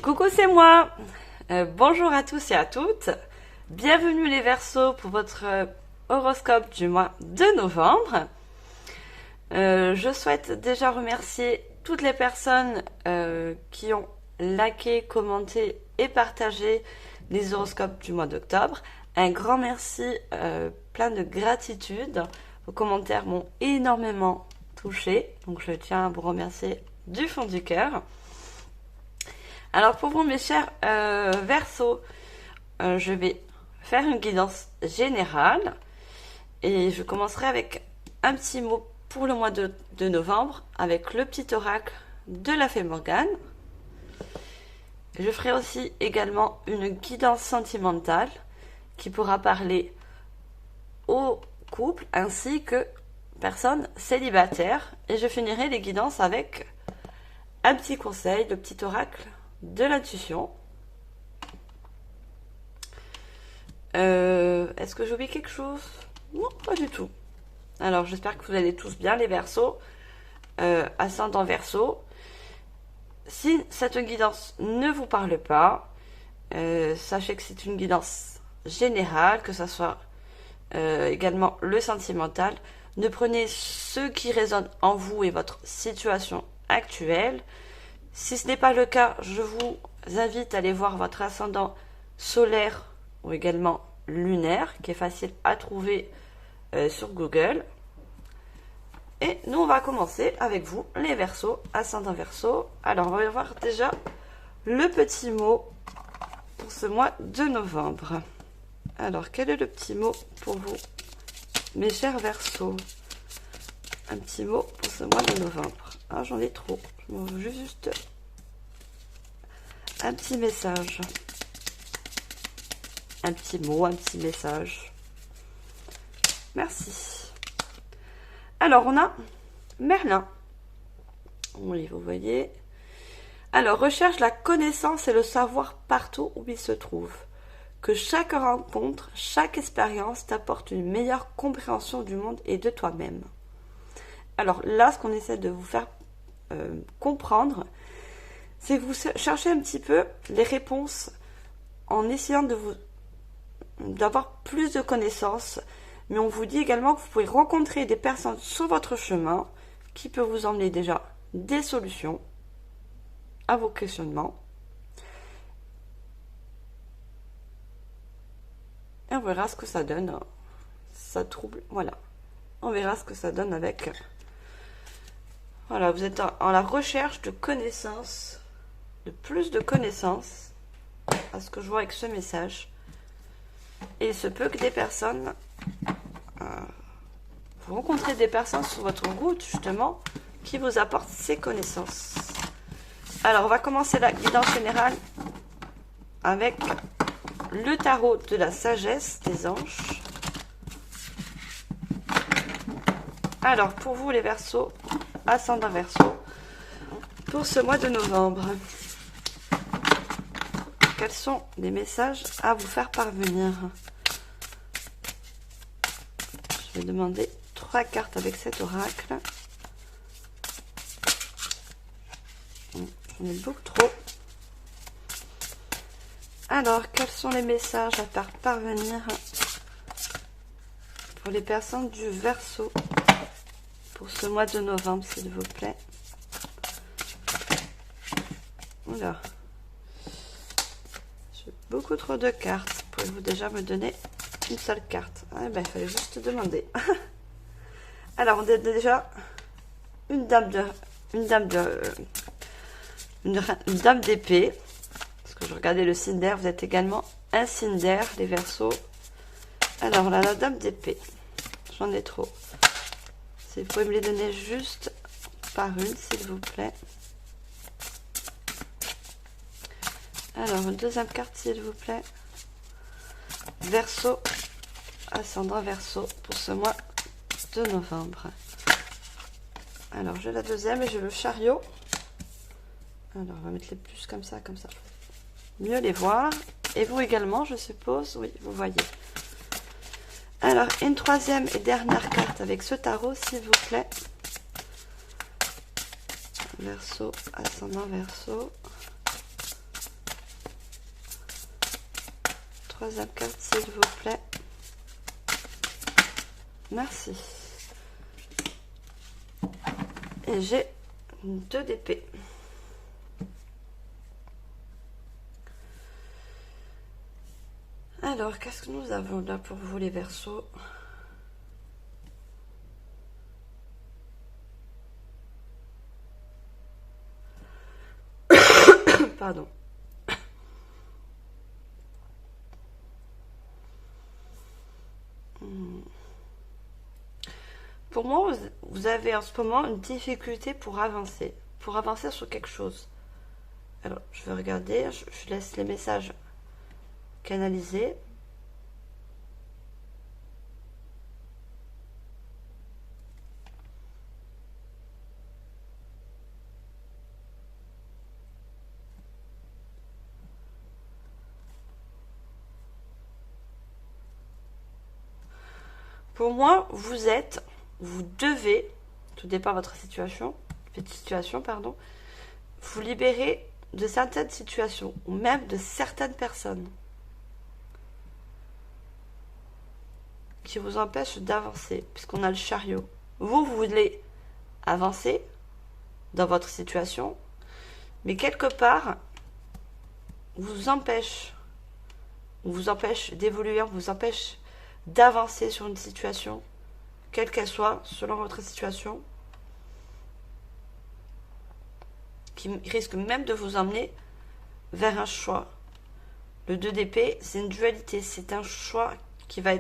Coucou, c'est moi. Bonjour à tous et à toutes. Bienvenue les Verseaux pour votre horoscope du mois de novembre. Je souhaite déjà remercier toutes les personnes qui ont liké, commenté et partagé les horoscopes du mois d'octobre. Un grand merci, plein de gratitude. Vos commentaires m'ont énormément touchée, donc je tiens à vous remercier du fond du cœur. Alors pour vous mes chers Verseaux, je vais faire une guidance générale et je commencerai avec un petit mot pour le mois de novembre avec le petit oracle de la fée Morgane. Je ferai aussi également une guidance sentimentale qui pourra parler aux couples ainsi que personnes célibataires et je finirai les guidances avec un petit conseil, le petit oracle de l'intuition. Est-ce que j'oublie quelque chose? Non, pas du tout. Alors j'espère que vous allez tous bien les Verseaux, ascendant Verseau. Si cette guidance ne vous parle pas, sachez que c'est une guidance générale, que ce soit également le sentimental. Ne prenez ce qui résonne en vous et votre situation actuelle. Si ce n'est pas le cas, je vous invite à aller voir votre ascendant solaire ou également lunaire, qui est facile à trouver sur Google. Et nous, on va commencer avec vous, les Verseaux, ascendant Verseau. Alors, on va voir déjà le petit mot pour ce mois de novembre. Alors, quel est le petit mot pour vous, mes chers Verseaux? Un petit mot pour ce mois de novembre. Ah, j'en ai trop. Je m'en veux juste un petit message. Un petit mot, un petit message. Merci. Alors, on a Merlin. Oui, vous voyez. Alors, recherche la connaissance et le savoir partout où il se trouve. Que chaque rencontre, chaque expérience t'apporte une meilleure compréhension du monde et de toi-même. Alors là, ce qu'on essaie de vous faire comprendre, c'est que vous cherchez un petit peu les réponses en essayant d'avoir plus de connaissances. Mais on vous dit également que vous pouvez rencontrer des personnes sur votre chemin qui peuvent vous emmener déjà des solutions à vos questionnements. Et on verra ce que ça donne. Ça trouble, voilà. On verra ce que ça donne avec... Voilà, vous êtes en la recherche de connaissances, de plus de connaissances, à ce que je vois avec ce message. Et il se peut que des personnes... vous rencontrez des personnes sur votre route, justement, qui vous apportent ces connaissances. Alors, on va commencer la guidance générale avec le tarot de la sagesse des anges. Alors, pour vous les Verseaux, ascendant Verseau, pour ce mois de novembre, quels sont les messages à vous faire parvenir? Je vais demander 3 cartes avec cet oracle. J'en ai beaucoup trop. Alors, quels sont les messages à faire parvenir pour les personnes du Verseau pour ce mois de novembre, s'il vous plaît? Oula. J'ai beaucoup trop de cartes. Pouvez-vous déjà me donner une seule carte? Ah ben, il fallait juste demander. Alors, on a déjà une dame d'épée. Parce que je regardais le signe d'air. Vous êtes également un signe d'air, les Verseaux. Alors, on a la dame d'épée. J'en ai trop. Si vous pouvez me les donner juste par une, s'il vous plaît. Alors, une deuxième carte, s'il vous plaît. Verseau, ascendant Verseau, pour ce mois de novembre. Alors, j'ai la deuxième et j'ai le chariot. Alors, on va mettre les plus comme ça, comme ça. Mieux les voir. Et vous également, je suppose. Oui, vous voyez. Alors, une troisième et dernière carte avec ce tarot, s'il vous plaît. Verseau, ascendant Verseau. troisième carte, s'il vous plaît. Merci. Et j'ai 2 d'épée. Alors, qu'est-ce que nous avons là pour vous, les Verseaux? Pardon. Pour moi, vous avez en ce moment une difficulté pour avancer sur quelque chose. Alors, je vais regarder, je laisse les messages canaliser. Pour moi, vous devez, tout dépend de votre situation, pardon, vous libérer de certaines situations, ou même de certaines personnes qui vous empêchent d'avancer, puisqu'on a le chariot. Vous voulez avancer dans votre situation, mais quelque part, on vous empêche d'évoluer, on vous empêche d'avancer sur une situation, quelle qu'elle soit, selon votre situation, qui risque même de vous emmener vers un choix. Le 2 d'épée, c'est une dualité, c'est un choix qui doit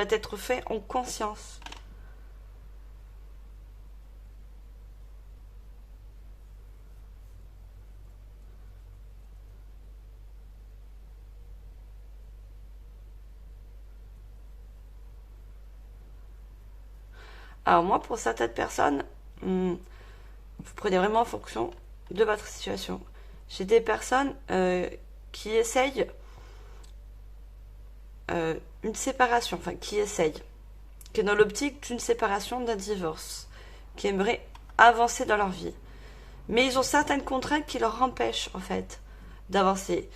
être fait en conscience. Alors moi, pour certaines personnes, vous prenez vraiment en fonction de votre situation. J'ai des personnes qui essayent une séparation, enfin qui est dans l'optique d'une séparation, d'un divorce, qui aimeraient avancer dans leur vie. Mais ils ont certaines contraintes qui leur empêchent en fait d'avancer.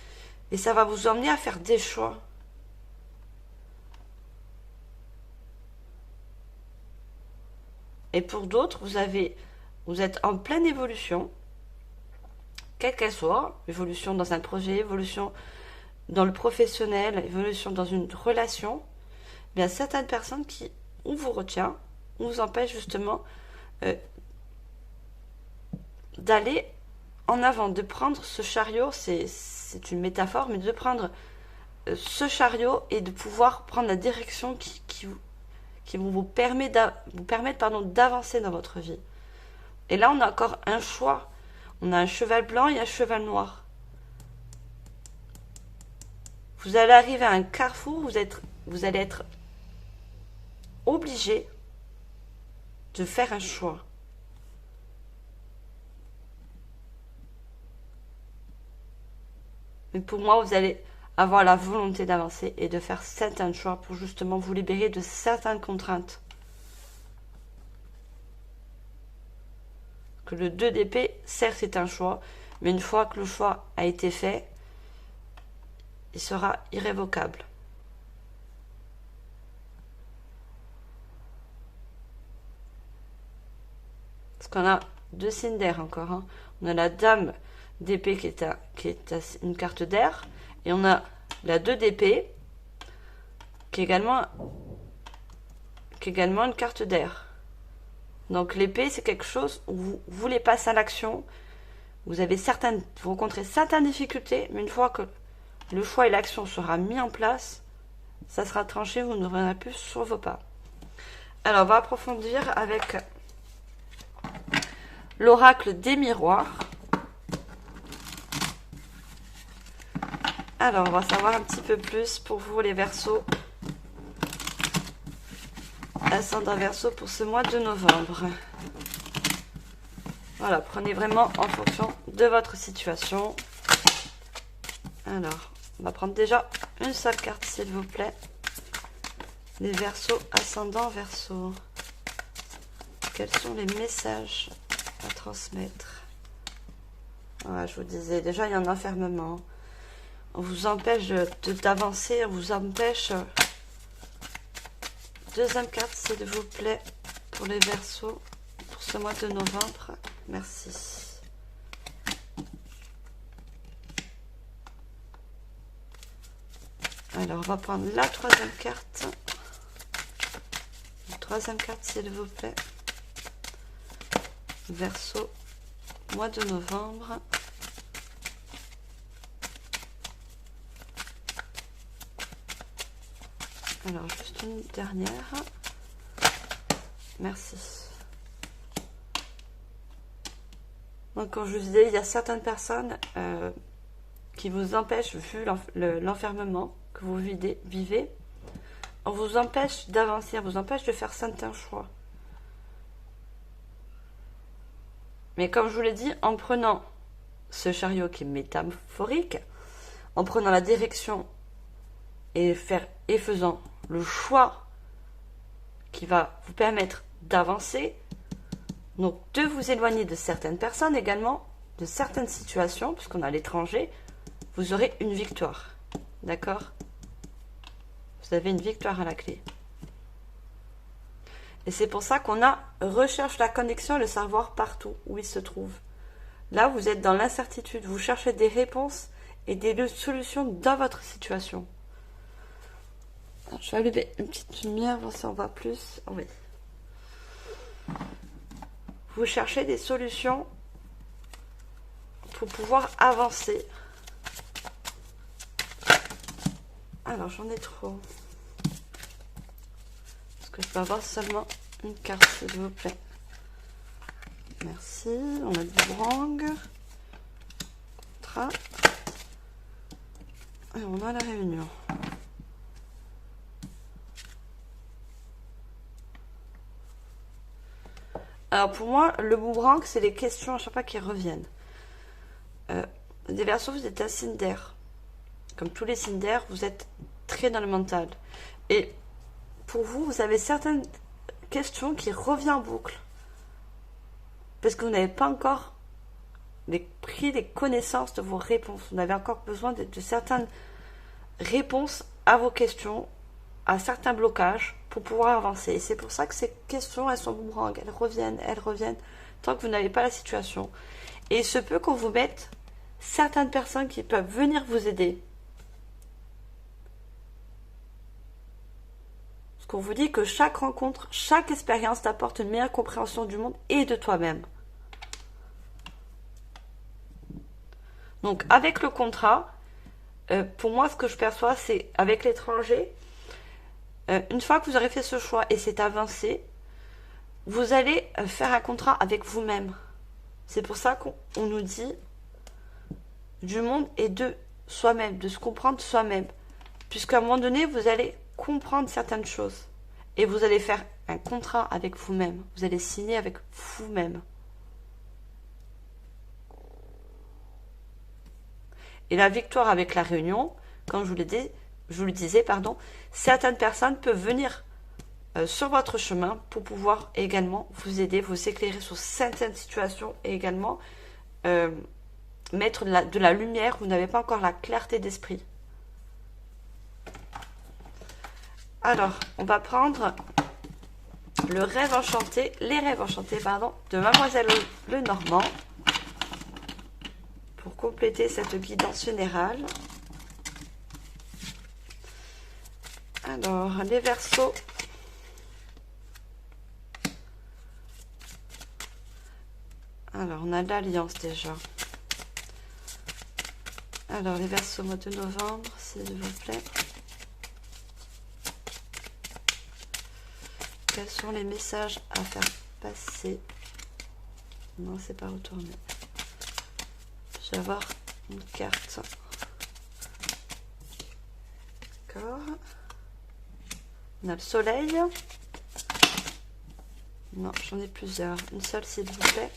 Et ça va vous emmener à faire des choix. Et pour d'autres, vous êtes en pleine évolution, quelle qu'elle soit, évolution dans un projet, évolution dans le professionnel, évolution dans une relation. Il y a certaines personnes qui, on vous retient, on vous empêche justement d'aller en avant, de prendre ce chariot, c'est une métaphore, mais de prendre ce chariot et de pouvoir prendre la direction qui vous permettre d'avancer dans votre vie. Et là, on a encore un choix. On a un cheval blanc et un cheval noir. Vous allez arriver à un carrefour, vous allez être obligé de faire un choix. Mais pour moi, vous allez avoir la volonté d'avancer et de faire certains choix pour justement vous libérer de certaines contraintes. Que le 2 d'épée, certes, c'est un choix, mais une fois que le choix a été fait, il sera irrévocable. Parce qu'on a 2 signes d'air encore. Hein. On a la dame d'épée qui est une carte d'air. Et on a la 2 d'épée qui est également une carte d'air. Donc l'épée, c'est quelque chose où vous voulez passer à l'action. Vous rencontrez certaines difficultés, mais une fois que le choix et l'action sera mis en place, ça sera tranché, vous ne reviendrez plus sur vos pas. Alors, on va approfondir avec l'oracle des miroirs. Alors, on va savoir un petit peu plus pour vous, les Verseaux. Ascendant Verseau pour ce mois de novembre. Voilà, prenez vraiment en fonction de votre situation. Alors, on va prendre déjà une seule carte, s'il vous plaît. Les Verseaux, ascendant Verseau. Quels sont les messages à transmettre? Voilà, je vous disais, déjà, il y a un enfermement. vous empêche d'avancer, vous empêche. Deuxième carte, s'il vous plaît, pour les Verseaux, pour ce mois de novembre. Merci. Alors, on va prendre la troisième carte. La troisième carte, s'il vous plaît. Verseau, mois de novembre. Alors, juste une dernière. Merci. Donc, comme je vous disais, il y a certaines personnes qui vous empêchent, vu l'enfermement que vous vivez, on vous empêche d'avancer, on vous empêche de faire certains choix. Mais comme je vous l'ai dit, en prenant ce chariot qui est métaphorique, en prenant la direction et faisant le choix qui va vous permettre d'avancer, donc de vous éloigner de certaines personnes également, de certaines situations, puisqu'on est à l'étranger, vous aurez une victoire. D'accord? Vous avez une victoire à la clé. Et c'est pour ça qu'on recherche la connexion et le savoir partout où il se trouve. Là, vous êtes dans l'incertitude. Vous cherchez des réponses et des solutions dans votre situation. Alors, je vais allumer une petite lumière, voir si on voit plus. Oh oui. Vous cherchez des solutions pour pouvoir avancer. Alors, j'en ai trop. Est-ce que je peux avoir seulement une carte, s'il vous plaît? Merci. On a du brang. Contrat. Et on a la réunion. Alors, pour moi, le boomerang, c'est les questions à chaque fois qui reviennent. Des Verseaux, vous êtes un signe d'air. Comme tous les signes d'air, vous êtes très dans le mental. Et pour vous, vous avez certaines questions qui reviennent en boucle. Parce que vous n'avez pas encore pris les connaissances de vos réponses. Vous avez encore besoin de certaines réponses à vos questions, à certains blocages pour pouvoir avancer. Et c'est pour ça que ces questions, elles sont boomerang. Elles reviennent, tant que vous n'avez pas la situation. Et il se peut qu'on vous mette certaines personnes qui peuvent venir vous aider. Parce qu'on vous dit que chaque rencontre, chaque expérience t'apporte une meilleure compréhension du monde et de toi-même. Donc, avec le contrat, pour moi, ce que je perçois, c'est avec l'étranger, une fois que vous aurez fait ce choix et c'est avancé, vous allez faire un contrat avec vous-même. C'est pour ça qu'on nous dit du monde et de soi-même, de se comprendre soi-même. Puisqu'à un moment donné, vous allez comprendre certaines choses. Et vous allez faire un contrat avec vous-même. Vous allez signer avec vous-même. Et la victoire avec la réunion, comme je vous le disais, certaines personnes peuvent venir sur votre chemin pour pouvoir également vous aider, vous éclairer sur certaines situations et également mettre de la lumière. Vous n'avez pas encore la clarté d'esprit. Alors, on va prendre les rêves enchantés, de Mademoiselle Lenormand pour compléter cette guidance générale. Alors, les Verseaux. Alors, on a l'Alliance déjà. Alors, les Verseaux mois de novembre, s'il vous plaît. Quels sont les messages à faire passer? Non, c'est pas retourné. Je vais avoir une carte. D'accord. On a le soleil. Non, j'en ai plusieurs. Une seule, s'il vous plaît.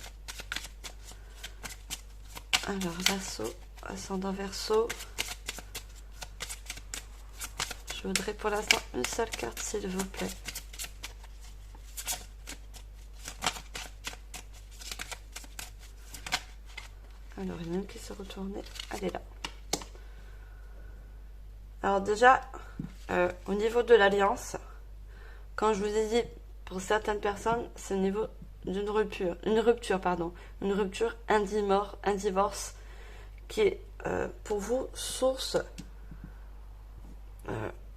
Alors, Verseau, ascendant Verseau. Je voudrais pour l'instant une seule carte, s'il vous plaît. Alors, il y en a une qui s'est retournée. Elle est là. Alors déjà, au niveau de l'alliance, quand je vous ai dit, pour certaines personnes, c'est au niveau d'une rupture, une rupture, un divorce, qui est pour vous source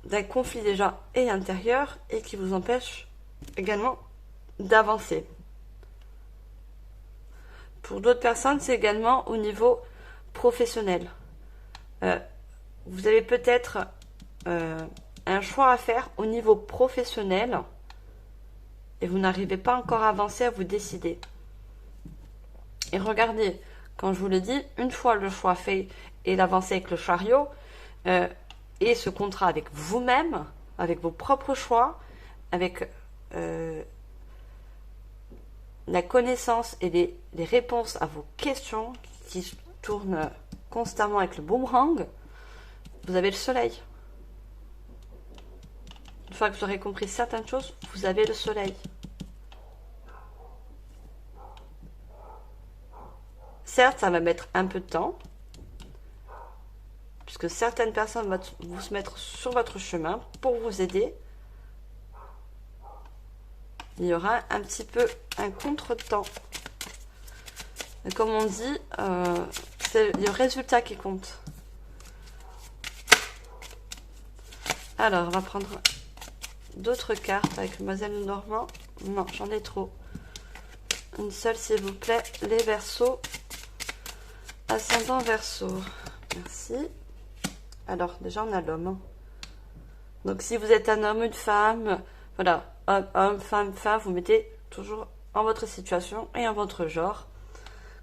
d'un conflit déjà et intérieur et qui vous empêche également d'avancer. Pour d'autres personnes, c'est également au niveau professionnel. Vous avez peut-être un choix à faire au niveau professionnel et vous n'arrivez pas encore à avancer, à vous décider. Et regardez, quand je vous le dis, une fois le choix fait et l'avancée avec le chariot, et ce contrat avec vous-même, avec vos propres choix, avec la connaissance et les réponses à vos questions qui tournent constamment avec le boomerang, vous avez le soleil. Une fois que vous aurez compris certaines choses, vous avez le soleil. Certes, ça va mettre un peu de temps, puisque certaines personnes vont se mettre sur votre chemin pour vous aider. Il y aura un petit peu un contre-temps. Et comme on dit, c'est le résultat qui compte. Alors, on va prendre d'autres cartes avec Mademoiselle Normand. Non, j'en ai trop. Une seule, s'il vous plaît. Les Verseaux. Ascendant Verseau. Merci. Alors, déjà, on a l'homme. Donc, si vous êtes un homme, une femme, voilà, homme, femme, vous mettez toujours en votre situation et en votre genre.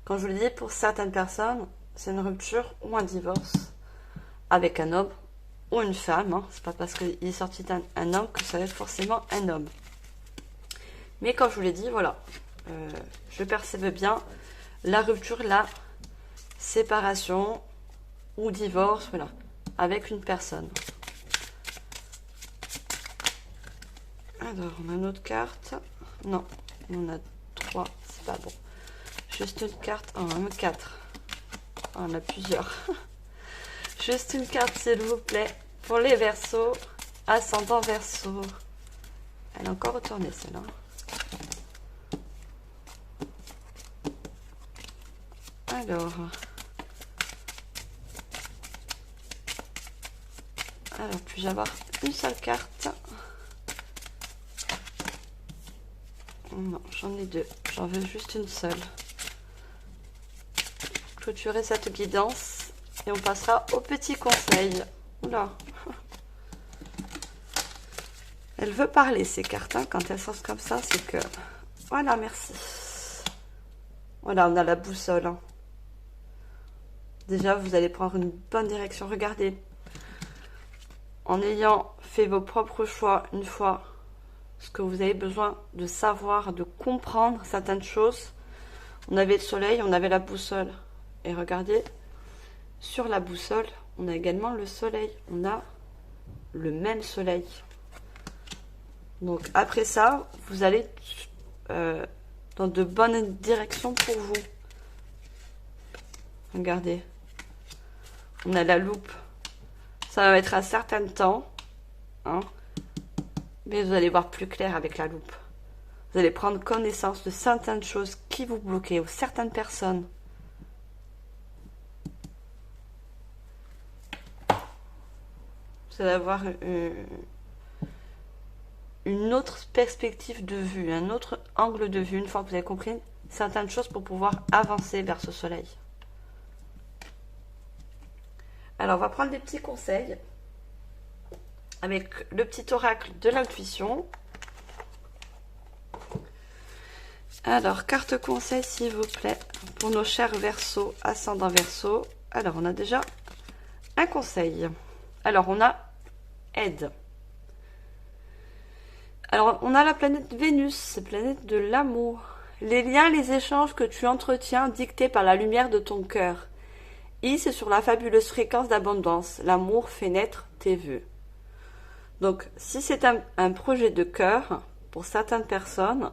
Quand je vous le dis, pour certaines personnes, c'est une rupture ou un divorce avec un homme ou une femme. Hein. C'est pas parce qu'il est sorti un homme que ça va être forcément un homme. Mais comme je vous l'ai dit, voilà, je percevais bien la rupture, la séparation ou divorce, voilà, avec une personne. Alors, on a une autre carte. Non, on a 3, c'est pas bon. Juste une carte, oh, on a 4. Oh, on a plusieurs. Juste une carte, s'il vous plaît, pour les Verseaux, ascendant Verseau. Elle est encore retournée, celle-là. Alors, puis-je avoir une seule carte? Non, j'en ai 2. J'en veux juste une seule. Clôturer cette guidance et on passera au petit conseil. Oula. Elle veut parler, ces cartes, hein, quand elles sortent comme ça, c'est que... Voilà, merci. Voilà, on a la boussole. Hein. Déjà, vous allez prendre une bonne direction. Regardez. En ayant fait vos propres choix une fois, ce que vous avez besoin de savoir, de comprendre certaines choses, on avait le soleil, on avait la boussole. Et regardez, sur la boussole, on a également le soleil. On a le même soleil. Donc après ça, vous allez dans de bonnes directions pour vous. Regardez. On a la loupe. Ça va mettre un certain temps. Hein, mais vous allez voir plus clair avec la loupe. Vous allez prendre connaissance de certaines choses qui vous bloquaient ou certaines personnes. Vous allez avoir une autre perspective de vue, un autre angle de vue, une fois que vous avez compris certaines choses pour pouvoir avancer vers ce soleil. Alors, on va prendre des petits conseils avec le petit oracle de l'intuition. Alors, carte conseil, s'il vous plaît, pour nos chers Verseaux, ascendant Verseau. Alors, on a déjà un conseil. Alors, on a aide. Alors, on a la planète Vénus, planète de l'amour. Les liens, les échanges que tu entretiens dictés par la lumière de ton cœur. C'est sur la fabuleuse fréquence d'abondance. L'amour fait naître tes vœux. Donc, si c'est un projet de cœur, pour certaines personnes,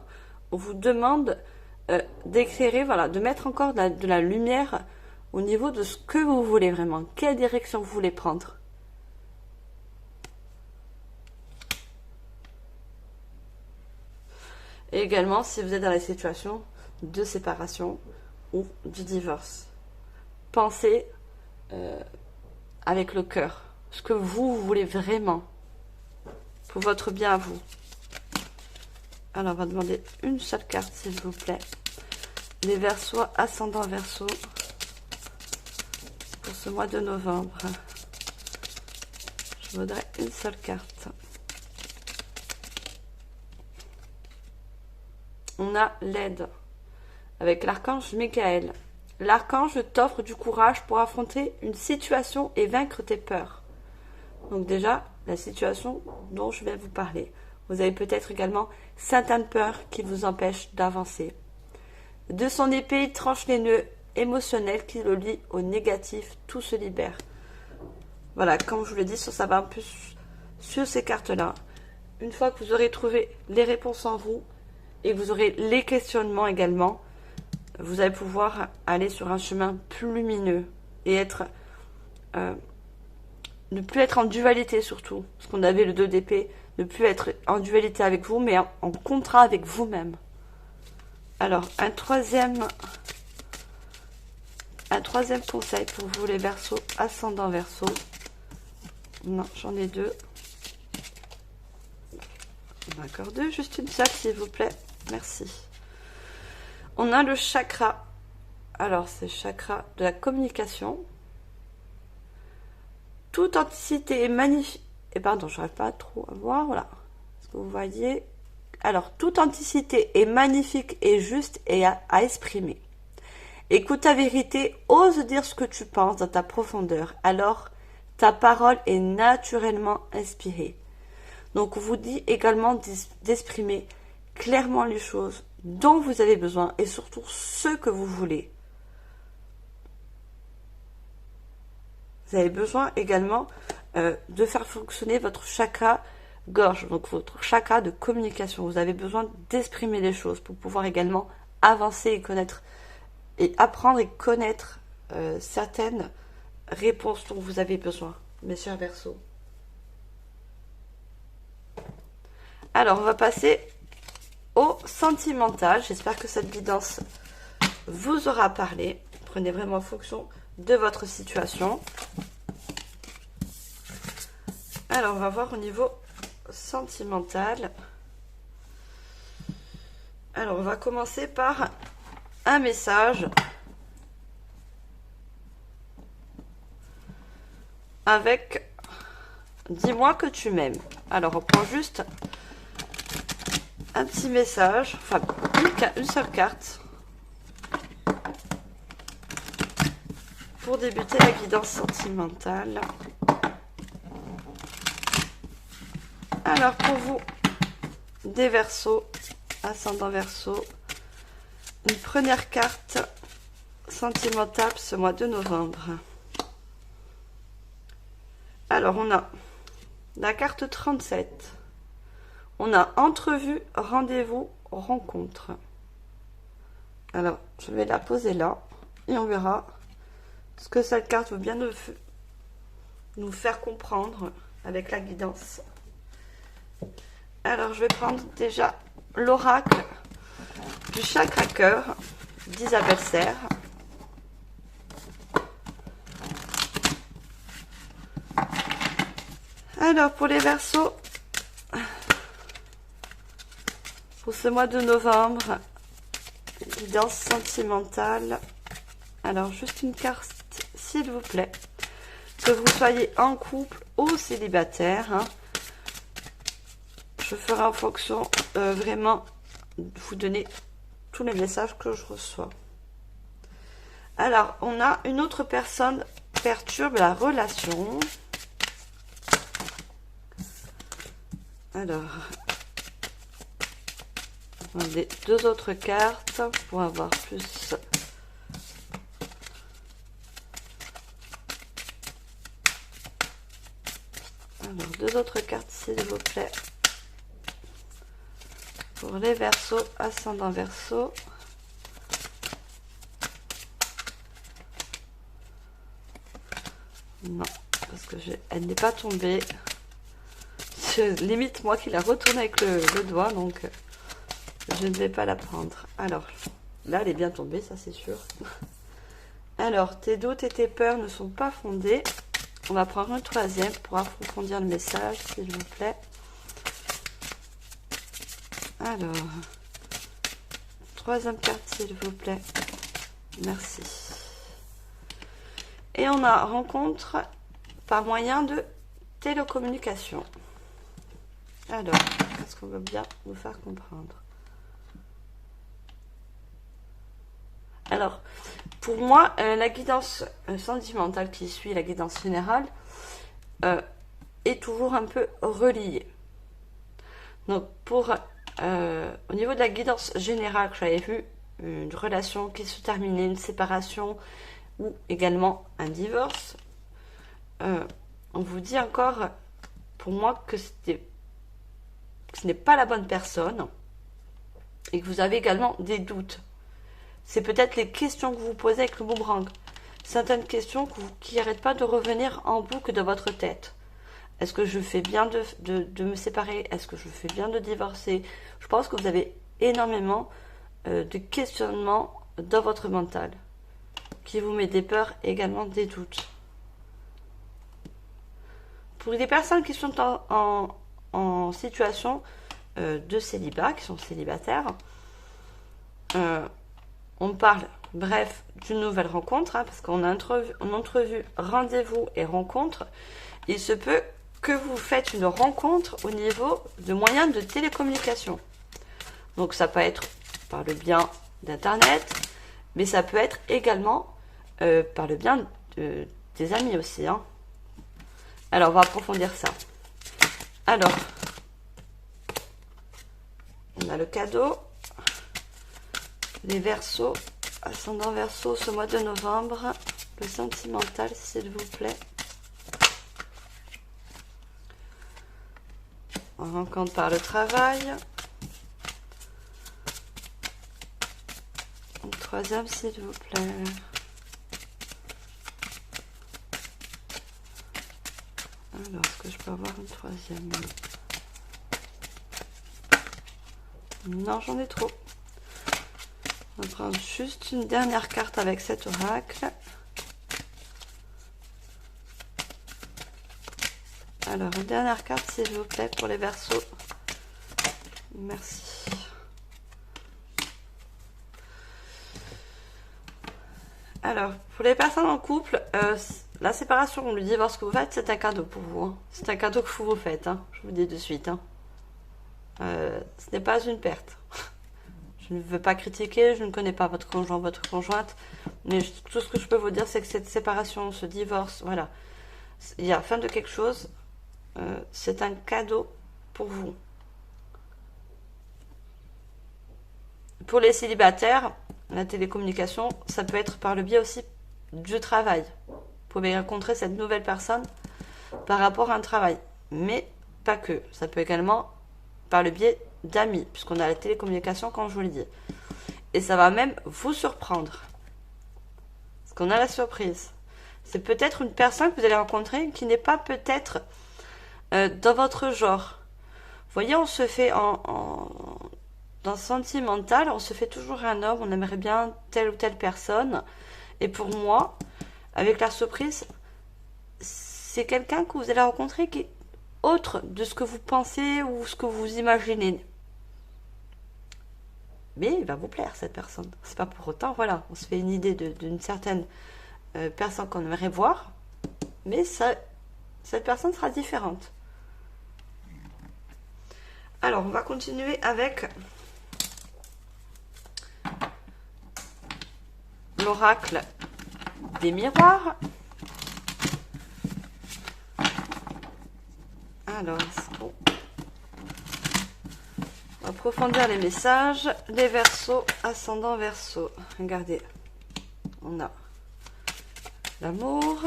on vous demande d'éclairer, voilà, de mettre encore de la lumière au niveau de ce que vous voulez vraiment. Quelle direction vous voulez prendre. Et également si vous êtes dans la situation de séparation ou du divorce. Pensez avec le cœur, ce que vous voulez vraiment, pour votre bien à vous. Alors on va demander une seule carte s'il vous plaît. Les Verseaux, ascendant Verseau, pour ce mois de novembre. Je voudrais une seule carte. On a l'aide avec l'archange Michael. L'archange t'offre du courage pour affronter une situation et vaincre tes peurs. Donc déjà, la situation dont je vais vous parler. Vous avez peut-être également certaines peurs qui vous empêchent d'avancer. De son épée, il tranche les nœuds émotionnels qui le lient au négatif. Tout se libère. Voilà, comme je vous l'ai dit, ça va un peu sur ces cartes-là. Une fois que vous aurez trouvé les réponses en vous et que vous aurez les questionnements également, vous allez pouvoir aller sur un chemin plus lumineux et ne plus être en dualité surtout. Parce qu'on avait le 2 d'épée, ne plus être en dualité avec vous, mais en contrat avec vous-même. Alors, un troisième conseil pour vous les Verseaux, ascendant Verseau. Non, j'en ai 2. D'accord, 2, juste une seule s'il vous plaît. Merci. On a le chakra. Alors, c'est le chakra de la communication. Toute authenticité est magnifique. Et pardon, je n'arrive pas trop à voir. Voilà. Est-ce que vous voyez? Alors, toute authenticité est magnifique et juste et à exprimer. Écoute ta vérité, ose dire ce que tu penses dans ta profondeur. Alors, ta parole est naturellement inspirée. Donc, on vous dit également d'exprimer clairement les choses dont vous avez besoin et surtout ce que vous voulez. Vous avez besoin également de faire fonctionner votre chakra gorge, donc votre chakra de communication. Vous avez besoin d'exprimer les choses pour pouvoir également avancer et connaître et apprendre et connaître certaines réponses dont vous avez besoin, mes chers Verseaux. Alors, on va passer au sentimental. J'espère que cette guidance vous aura parlé. Prenez vraiment en fonction de votre situation. Alors, on va voir au niveau sentimental. Alors, on va commencer par un message avec « Dis-moi que tu m'aimes ». Alors, on prend juste un petit message, enfin une seule carte pour débuter la guidance sentimentale. Alors pour vous, des Verseaux, ascendant Verseau, une première carte sentimentale ce mois de novembre. Alors on a la carte 37. On a entrevue, rendez-vous, rencontre. Alors, je vais la poser là et on verra ce que cette carte veut bien nous faire comprendre avec la guidance. Alors, je vais prendre déjà l'oracle du chakra cœur d'Isabelle Serre. Alors, pour les Verseaux, pour ce mois de novembre, guidance sentimentale. Alors, juste une carte, s'il vous plaît. Que vous soyez en couple ou célibataire. Hein. Je ferai en fonction vraiment de vous donner tous les messages que je reçois. Alors, on a une autre personne perturbe la relation. Alors, les 2 autres cartes pour avoir plus. Alors, 2 autres cartes, s'il vous plaît. Pour les Verseaux, ascendant Verseau. Non, parce que elle n'est pas tombée. Limite moi qui la retourne avec le doigt, donc Je ne vais pas la prendre. Alors, là, elle est bien tombée, ça c'est sûr. Alors, tes doutes et tes peurs ne sont pas fondés. On va prendre un troisième pour approfondir le message, s'il vous plaît. Alors, troisième carte, s'il vous plaît. Merci. Et on a rencontre par moyen de télécommunication. Alors, qu'est-ce qu'on veut bien vous faire comprendre? Alors, pour moi, la guidance sentimentale qui suit la guidance générale est toujours un peu reliée. Donc, au niveau de la guidance générale que j'avais vue, une relation qui se terminait, une séparation ou également un divorce, on vous dit encore, pour moi, que ce n'est pas la bonne personne et que vous avez également des doutes. C'est peut-être les questions que vous posez avec le boomerang. Certaines questions qui n'arrêtent pas de revenir en boucle dans votre tête. Est-ce que je fais bien de me séparer? Est-ce que je fais bien de divorcer? Je pense que vous avez énormément de questionnements dans votre mental qui vous met des peurs et également des doutes. Pour des personnes qui sont en situation de célibat, qui sont célibataires, on parle, bref, d'une nouvelle rencontre, parce qu'on a entrevu rendez-vous et rencontre. Il se peut que vous faites une rencontre au niveau de moyens de télécommunication. Donc ça peut être par le biais d'Internet, mais ça peut être également par le biais des amis aussi. Alors, on va approfondir ça. Alors, on a le cadeau. Les Verseaux, ascendant Verseau ce mois de novembre, le sentimental, s'il vous plaît. On rencontre par le travail. Une troisième, s'il vous plaît. Alors, est-ce que je peux avoir une troisième? Non, j'en ai trop. On va prendre juste une dernière carte avec cet oracle. Alors, une dernière carte, s'il vous plaît, pour les Verseaux. Merci. Alors, pour les personnes en couple, la séparation ou le divorce que vous faites, c'est un cadeau pour vous. C'est un cadeau que vous vous faites, je vous dis de suite. Ce n'est pas une perte. Je ne veux pas critiquer, je ne connais pas votre conjoint, votre conjointe, mais tout ce que je peux vous dire, c'est que cette séparation, ce divorce, voilà, il y a fin de quelque chose, c'est un cadeau pour vous. Pour les célibataires, la télécommunication, ça peut être par le biais aussi du travail. Vous pouvez rencontrer cette nouvelle personne par rapport à un travail, mais pas que. Ça peut également par le biais d'amis, puisqu'on a la télécommunication, comme je vous l'ai dit. Et ça va même vous surprendre. Parce qu'on a la surprise. C'est peut-être une personne que vous allez rencontrer qui n'est pas peut-être dans votre genre. Vous voyez, on se fait dans le sentimental, on se fait toujours un homme, on aimerait bien telle ou telle personne. Et pour moi, avec la surprise, c'est quelqu'un que vous allez rencontrer qui est autre de ce que vous pensez ou ce que vous imaginez. Mais il va vous plaire, cette personne. C'est pas pour autant, voilà, on se fait une idée d'une certaine personne qu'on aimerait voir, mais cette personne sera différente. Alors, on va continuer avec l'oracle des miroirs. Alors, on va approfondir les messages. Les Verseaux, ascendant Verseau. Regardez, on a l'amour.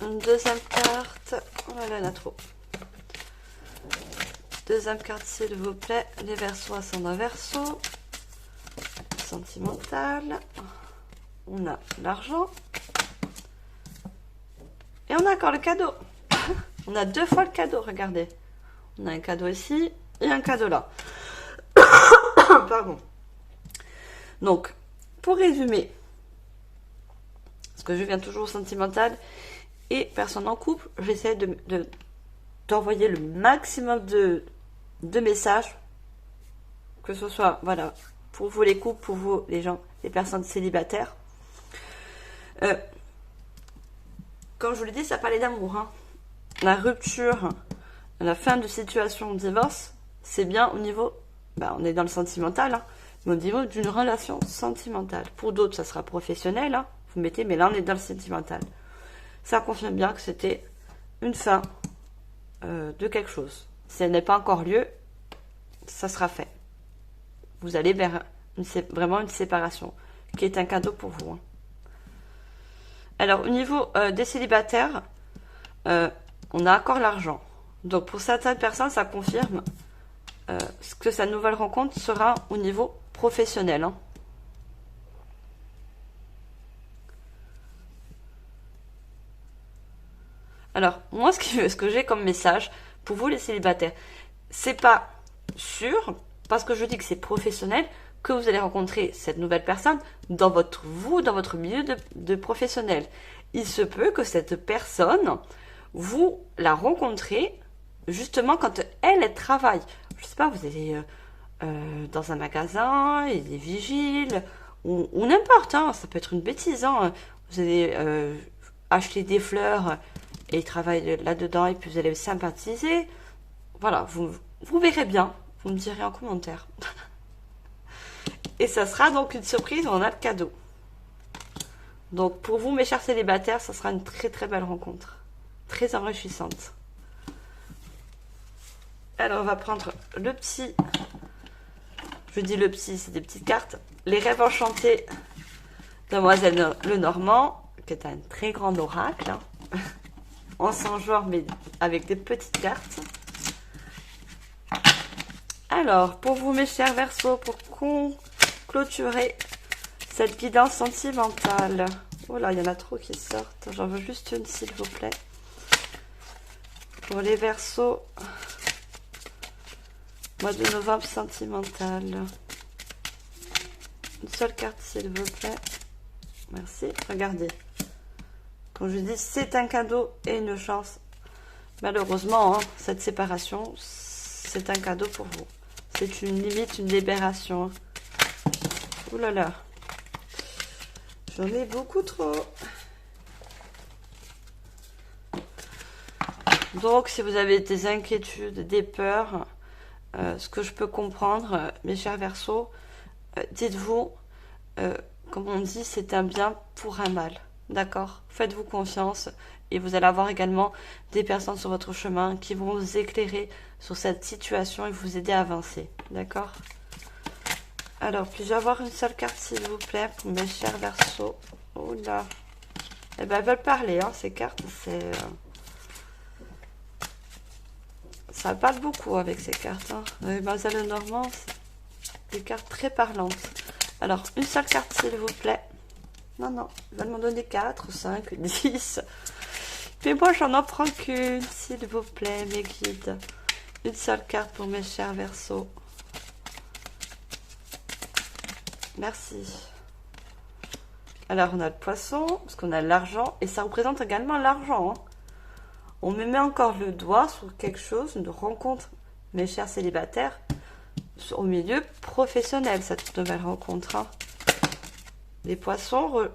Une deuxième carte. Oh là là, il y en a trop. Deuxième carte, s'il vous plaît. Les Verseaux, ascendant Verseau. Sentimental. On a l'argent. Et on a encore le cadeau. On a deux fois le cadeau, regardez. On a un cadeau ici et un cadeau là. Pardon. Donc, pour résumer, parce que je viens toujours au sentimental et personne en couple, j'essaie d'envoyer le maximum de messages, que ce soit, voilà, pour vous les couples, pour vous les gens, les personnes célibataires. Comme je vous l'ai dit, ça parlait d'amour. Hein. La rupture, la fin de situation, divorce, c'est bien au niveau, on est dans le sentimental, hein, mais au niveau d'une relation sentimentale. Pour d'autres, ça sera professionnel, hein, vous mettez, mais là on est dans le sentimental. Ça confirme bien que c'était une fin de quelque chose. Si elle n'est pas encore lieu, ça sera fait. Vous allez vers vraiment une séparation, qui est un cadeau pour vous. Hein. Alors, au niveau des célibataires, on a encore l'argent. Donc, pour certaines personnes, ça confirme que sa nouvelle rencontre sera au niveau professionnel. Hein. Alors, moi, ce que j'ai comme message pour vous, les célibataires, c'est pas sûr, parce que je dis que c'est professionnel, que vous allez rencontrer cette nouvelle personne dans votre milieu de professionnel. Il se peut que cette personne, vous la rencontrez justement quand elle travaille. Je sais pas, vous allez dans un magasin, il y a des vigiles, ou n'importe, hein, ça peut être une bêtise. Hein. Vous allez acheter des fleurs et il travaille là-dedans et puis vous allez sympathiser. Voilà, vous verrez bien, vous me direz en commentaire. Et ça sera donc une surprise, on a le cadeau. Donc pour vous, mes chers célibataires, ça sera une très très belle rencontre. Très enrichissante. Alors on va prendre le petit... Je dis le petit, c'est des petites cartes. Les rêves enchantés Demoiselle Lenormand, qui est un très grand oracle. Hein. En 100 genres, mais avec des petites cartes. Alors, pour vous, mes chers Verseaux, pour clôturer cette guidance sentimentale. Oh là, il y en a trop qui sortent. J'en veux juste une, s'il vous plaît. Pour les Verseaux, mois de novembre sentimental. Une seule carte, s'il vous plaît. Merci. Regardez. Comme je dis, c'est un cadeau et une chance. Malheureusement, hein, cette séparation, c'est un cadeau pour vous. C'est une limite, une libération. Ouh là là. J'en ai beaucoup trop. Donc, si vous avez des inquiétudes, des peurs, ce que je peux comprendre, mes chers Verseaux, dites-vous, comme on dit, c'est un bien pour un mal. D'accord? Faites-vous confiance et vous allez avoir également des personnes sur votre chemin qui vont vous éclairer sur cette situation et vous aider à avancer. D'accord? Alors, puis-je avoir une seule carte, s'il vous plaît, pour mes chers Verseaux? Oh là! Eh ben, elles veulent parler, hein, ces cartes. Ça parle beaucoup avec ces cartes. Hein. Demoiselle Lenormand, c'est des cartes très parlantes. Alors, une seule carte, s'il vous plaît. Non, non, ils veulent m'en donner 4, 5, 10. Mais moi, j'en en prends qu'une, s'il vous plaît, mes guides. Une seule carte pour mes chers Verseaux. Merci. Alors, on a le poisson, parce qu'on a l'argent, et ça représente également l'argent. Hein. On me met encore le doigt sur quelque chose, une rencontre, mes chers célibataires, au milieu professionnel, cette nouvelle rencontre. Hein. Les poissons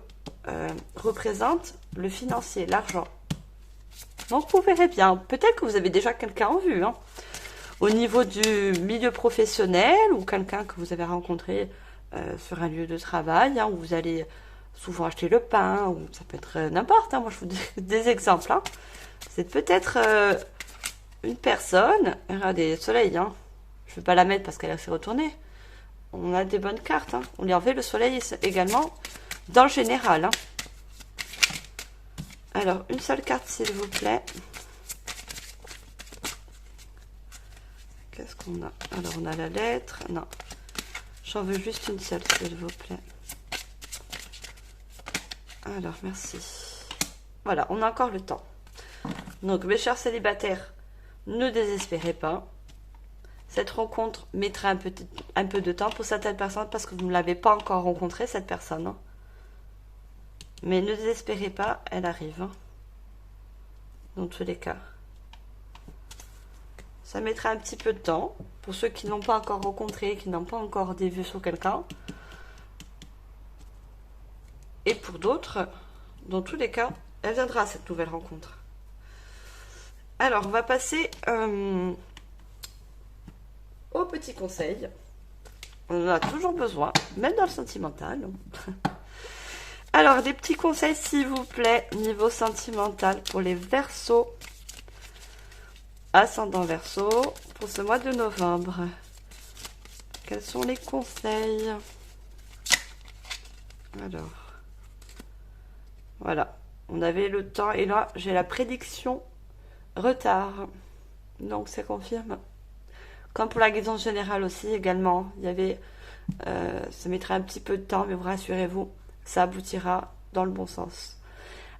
représentent le financier, l'argent. Donc, vous verrez bien. Peut-être que vous avez déjà quelqu'un en vue. Hein. Au niveau du milieu professionnel ou quelqu'un que vous avez rencontré sur un lieu de travail, hein, où vous allez souvent acheter le pain, ou ça peut être n'importe. Hein. Moi, je vous dis des exemples. Hein. C'est peut-être une personne. Regardez, le soleil. Hein. Je ne vais pas la mettre parce qu'elle s'est retournée. On a des bonnes cartes. Hein. On lui a enlevé le soleil également dans le général. Hein. Alors, une seule carte, s'il vous plaît. Qu'est-ce qu'on a? Alors, on a la lettre. Non. J'en veux juste une seule, s'il vous plaît. Alors, merci. Voilà, on a encore le temps. Donc, mes chers célibataires, ne désespérez pas. Cette rencontre mettra un peu de temps pour certaines personnes parce que vous ne l'avez pas encore rencontrée, cette personne. Hein. Mais ne désespérez pas, elle arrive. Hein. Dans tous les cas. Ça mettra un petit peu de temps pour ceux qui n'ont pas encore rencontré, qui n'ont pas encore des vues sur quelqu'un. Et pour d'autres, dans tous les cas, elle viendra cette nouvelle rencontre. Alors, on va passer au petit conseil. On en a toujours besoin, même dans le sentimental. Alors, des petits conseils, s'il vous plaît, niveau sentimental pour les Verseaux. Ascendant Verseau, pour ce mois de novembre. Quels sont les conseils? Alors, voilà. On avait le temps et là, j'ai la prédiction retard. Donc, ça confirme. Comme pour la guidance générale aussi, également. Il y avait... ça mettra un petit peu de temps, mais vous rassurez-vous, ça aboutira dans le bon sens.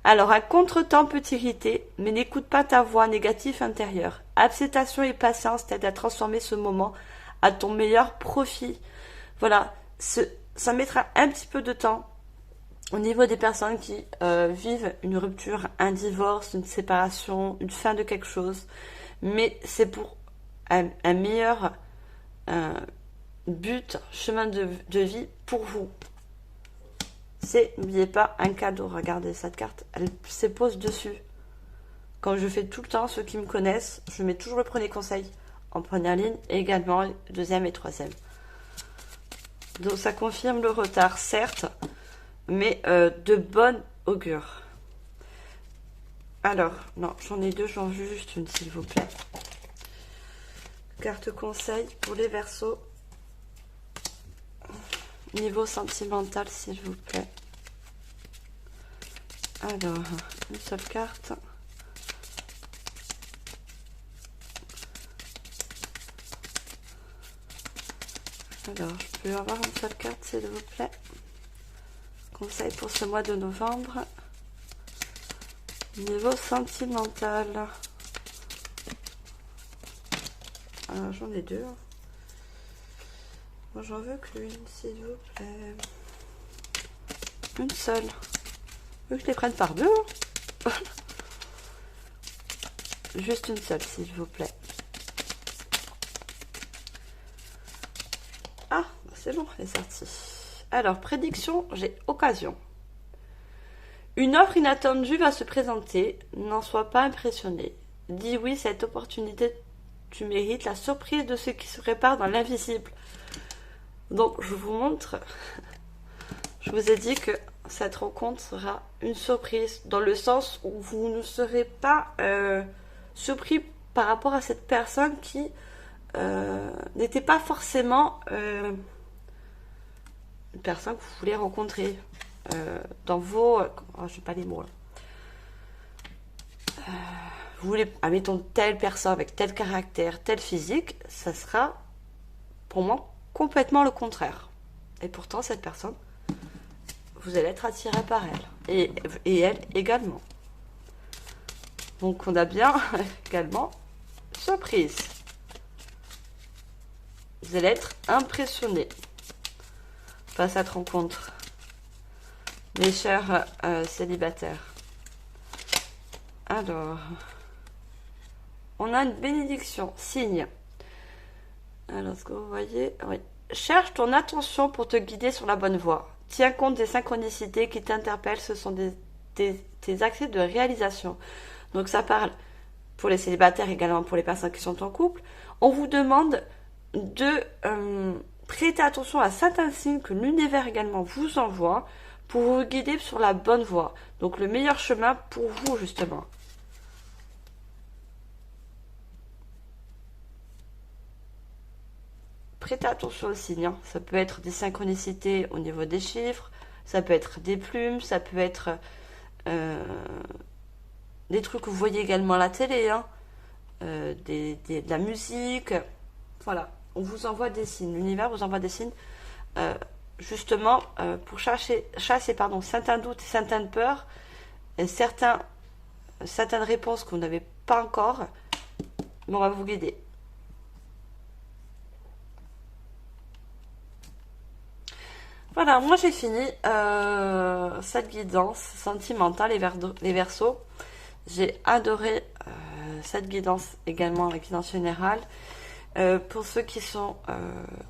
Alors, un contretemps peut t'irriter, mais n'écoute pas ta voix négative intérieure. Acceptation et patience t'aident à transformer ce moment à ton meilleur profit. Voilà, ça mettra un petit peu de temps au niveau des personnes qui vivent une rupture, un divorce, une séparation, une fin de quelque chose. Mais c'est pour un meilleur but, chemin de vie pour vous. C'est, n'oubliez pas, un cadeau. Regardez cette carte, elle se pose dessus. Comme je fais tout le temps, ceux qui me connaissent, je mets toujours le premier conseil en première ligne et également le deuxième et troisième. Donc ça confirme le retard, certes, mais de bonne augure. Alors, non, j'en ai deux, j'en veux juste une, s'il vous plaît. Carte conseil pour les Verseaux. Niveau sentimental, s'il vous plaît. Alors, une seule carte. Alors, je peux avoir une seule carte, s'il vous plaît. Conseil pour ce mois de novembre. Niveau sentimental. Alors, j'en ai deux. Moi, j'en veux qu'une, s'il vous plaît. Une seule. Je veux que je les prenne par deux. Juste une seule, s'il vous plaît. Ah, c'est bon, elle est sortie. Alors, prédiction, j'ai occasion. Une offre inattendue va se présenter. N'en sois pas impressionné. Dis oui, cette opportunité, tu mérites la surprise de ce qui se prépare dans l'invisible. Donc, je vous montre. Je vous ai dit que cette rencontre sera une surprise, dans le sens où vous ne serez pas surpris par rapport à cette personne qui n'était pas forcément une personne que vous voulez rencontrer dans vos... je sais pas les mots. Vous voulez, admettons, telle personne avec tel caractère, tel physique, ça sera pour moi complètement le contraire. Et pourtant, cette personne, vous allez être attiré par elle. Et elle également. Donc, on a bien également surprise. Vous allez être impressionné par cette rencontre. Mes chers célibataires. Alors, on a une bénédiction, signe. Alors, ce que vous voyez, oui. Cherche ton attention pour te guider sur la bonne voie. Tiens compte des synchronicités qui t'interpellent. Ce sont tes accès de réalisation. Donc, ça parle pour les célibataires, également pour les personnes qui sont en couple. On vous demande de prêter attention à certains signes que l'univers également vous envoie pour vous guider sur la bonne voie. Donc, le meilleur chemin pour vous, justement. Prêtez attention aux signes. Hein. Ça peut être des synchronicités au niveau des chiffres, ça peut être des plumes, ça peut être des trucs que vous voyez également à la télé, hein. De la musique. Voilà, on vous envoie des signes. L'univers vous envoie des signes justement pour chasser certains doutes, certaines peurs, et certaines réponses que vous n'avez pas encore, mais on va vous guider. Voilà, moi j'ai fini cette guidance sentimentale, les Verseaux. J'ai adoré cette guidance également, la guidance générale. Pour ceux qui sont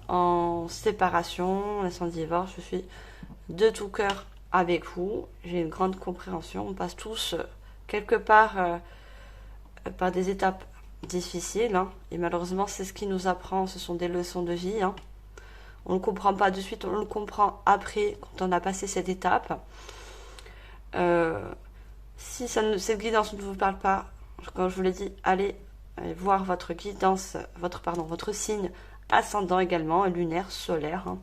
en séparation, sans divorce, je suis de tout cœur avec vous. J'ai une grande compréhension. On passe tous quelque part par des étapes difficiles, hein. Et malheureusement, c'est ce qui nous apprend. Ce sont des leçons de vie, hein. On ne le comprend pas de suite, on le comprend après, quand on a passé cette étape. Si cette guidance ne vous parle pas, comme je vous l'ai dit, allez voir votre guidance, votre signe ascendant également, lunaire, solaire, hein.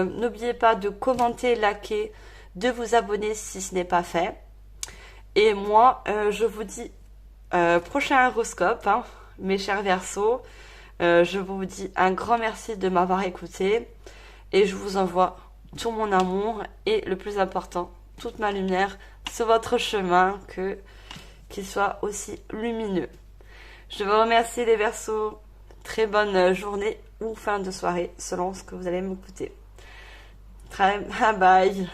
N'oubliez pas de commenter, liker, de vous abonner si ce n'est pas fait. Et moi, je vous dis prochain horoscope, hein, mes chers Verseaux. Je vous dis un grand merci de m'avoir écouté et je vous envoie tout mon amour et le plus important, toute ma lumière sur votre chemin, qu'il soit aussi lumineux. Je vous remercie les Verseaux. Très bonne journée ou fin de soirée selon ce que vous allez m'écouter. Bye bye.